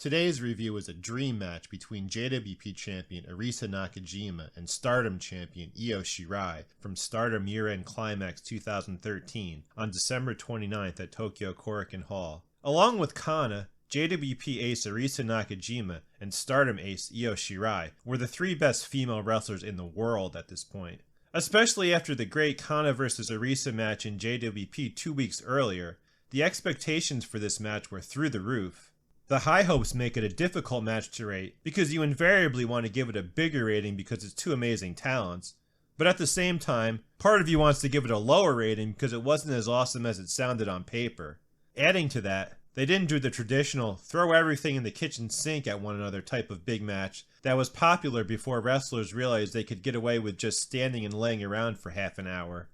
Today's review is a dream match between JWP champion Arisa Nakajima and Stardom champion Iyo Shirai from Stardom Year-End Climax 2013 on December 29th at Tokyo Korakuen Hall. Along with Kana, JWP ace Arisa Nakajima and Stardom ace Iyo Shirai were the three best female wrestlers in the world at this point. Especially after the great Kana vs Arisa match in JWP 2 weeks earlier, the expectations for this match were through the roof. The high hopes make it a difficult match to rate because you invariably want to give it a bigger rating because it's two amazing talents, but at the same time, part of you wants to give it a lower rating because it wasn't as awesome as it sounded on paper. Adding to that, they didn't do the traditional throw everything in the kitchen sink at one another type of big match that was popular before wrestlers realized they could get away with just standing and laying around for half an hour.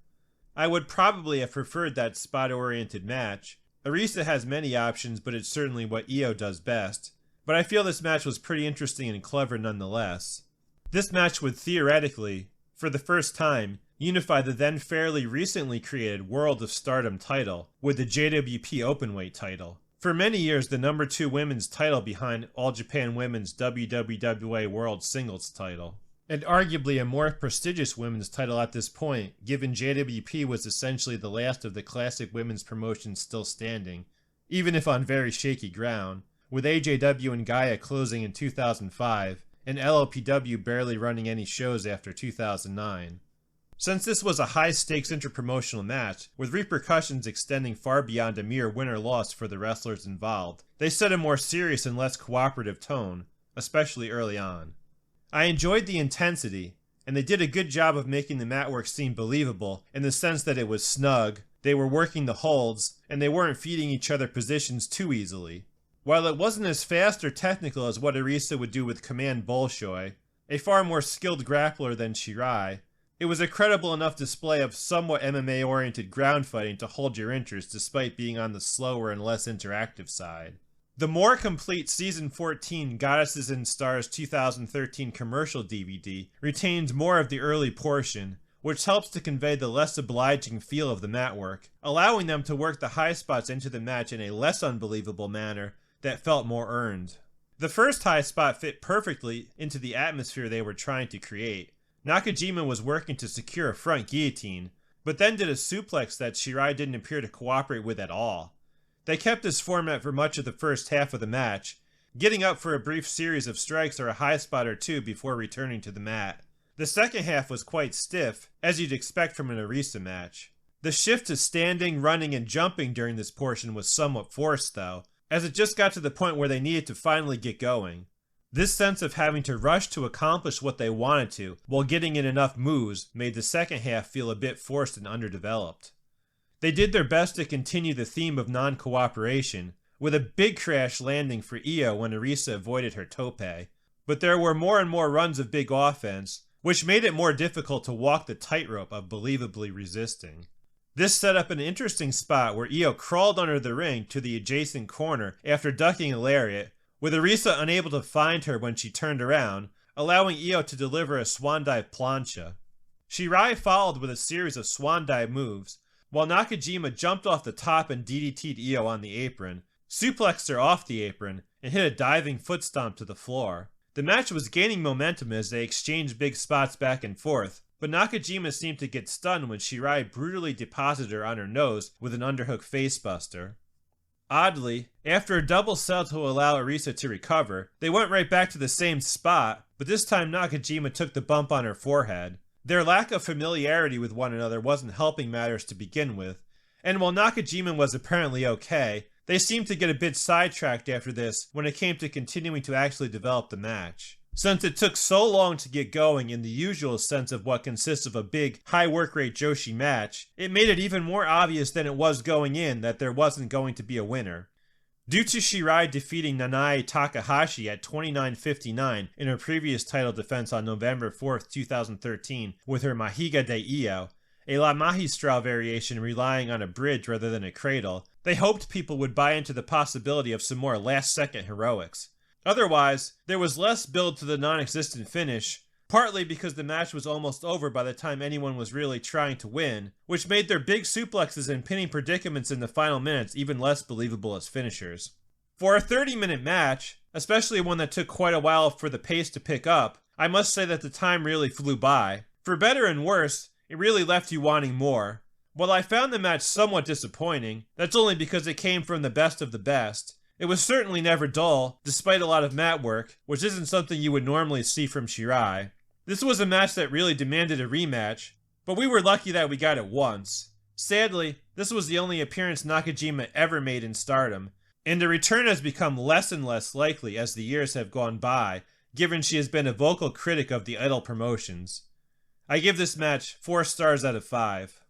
I would probably have preferred that spot-oriented match. Arisa has many options, but it's certainly what Iyo does best. But I feel this match was pretty interesting and clever nonetheless. This match would theoretically, for the first time, unify the then fairly recently created World of Stardom title with the JWP Openweight title. For many years, the number 2 women's title behind All Japan Women's WWA World Singles title. And arguably a more prestigious women's title at this point, given JWP was essentially the last of the classic women's promotions still standing, even if on very shaky ground, with AJW and Gaia closing in 2005, and LLPW barely running any shows after 2009. Since this was a high-stakes interpromotional match, with repercussions extending far beyond a mere win-or-loss for the wrestlers involved, they set a more serious and less cooperative tone, especially early on. I enjoyed the intensity, and they did a good job of making the mat work seem believable in the sense that it was snug, they were working the holds, and they weren't feeding each other positions too easily. While it wasn't as fast or technical as what Arisa would do with Command Bolshoi, a far more skilled grappler than Shirai, it was a credible enough display of somewhat MMA-oriented ground fighting to hold your interest despite being on the slower and less interactive side. The more complete Season 14 Goddesses and Stars 2013 commercial DVD retains more of the early portion, which helps to convey the less obliging feel of the mat work, allowing them to work the high spots into the match in a less unbelievable manner that felt more earned. The first high spot fit perfectly into the atmosphere they were trying to create. Nakajima was working to secure a front guillotine, but then did a suplex that Shirai didn't appear to cooperate with at all. They kept this format for much of the first half of the match, getting up for a brief series of strikes or a high spot or two before returning to the mat. The second half was quite stiff, as you'd expect from an Arisa match. The shift to standing, running, and jumping during this portion was somewhat forced though, as it just got to the point where they needed to finally get going. This sense of having to rush to accomplish what they wanted to, while getting in enough moves, made the second half feel a bit forced and underdeveloped. They did their best to continue the theme of non-cooperation, with a big crash landing for Iyo when Arisa avoided her tope, but there were more and more runs of big offense, which made it more difficult to walk the tightrope of believably resisting. This set up an interesting spot where Iyo crawled under the ring to the adjacent corner after ducking a lariat, with Arisa unable to find her when she turned around, allowing Iyo to deliver a swan dive plancha. Shirai followed with a series of swan dive moves, while Nakajima jumped off the top and DDT'd Iyo on the apron, suplexed her off the apron, and hit a diving foot stomp to the floor. The match was gaining momentum as they exchanged big spots back and forth, but Nakajima seemed to get stunned when Shirai brutally deposited her on her nose with an underhook facebuster. Oddly, after a double sell to allow Arisa to recover, they went right back to the same spot, but this time Nakajima took the bump on her forehead. Their lack of familiarity with one another wasn't helping matters to begin with, and while Nakajima was apparently okay, they seemed to get a bit sidetracked after this when it came to continuing to actually develop the match. Since it took so long to get going in the usual sense of what consists of a big, high work rate Joshi match, it made it even more obvious than it was going in that there wasn't going to be a winner. Due to Shirai defeating Nanae Takahashi at 29:59 in her previous title defense on November 4th, 2013 with her Mahiga de Iyo, a La Magistral variation relying on a bridge rather than a cradle, they hoped people would buy into the possibility of some more last-second heroics. Otherwise, there was less build to the non-existent finish, partly because the match was almost over by the time anyone was really trying to win, which made their big suplexes and pinning predicaments in the final minutes even less believable as finishers. For a 30-minute match, especially one that took quite a while for the pace to pick up, I must say that the time really flew by. For better and worse, it really left you wanting more. While I found the match somewhat disappointing, that's only because it came from the best of the best. It was certainly never dull, despite a lot of mat work, which isn't something you would normally see from Shirai. This was a match that really demanded a rematch, but we were lucky that we got it once. Sadly, this was the only appearance Nakajima ever made in Stardom, and a return has become less and less likely as the years have gone by, given she has been a vocal critic of the Idol promotions. I give this match 4 stars out of 5.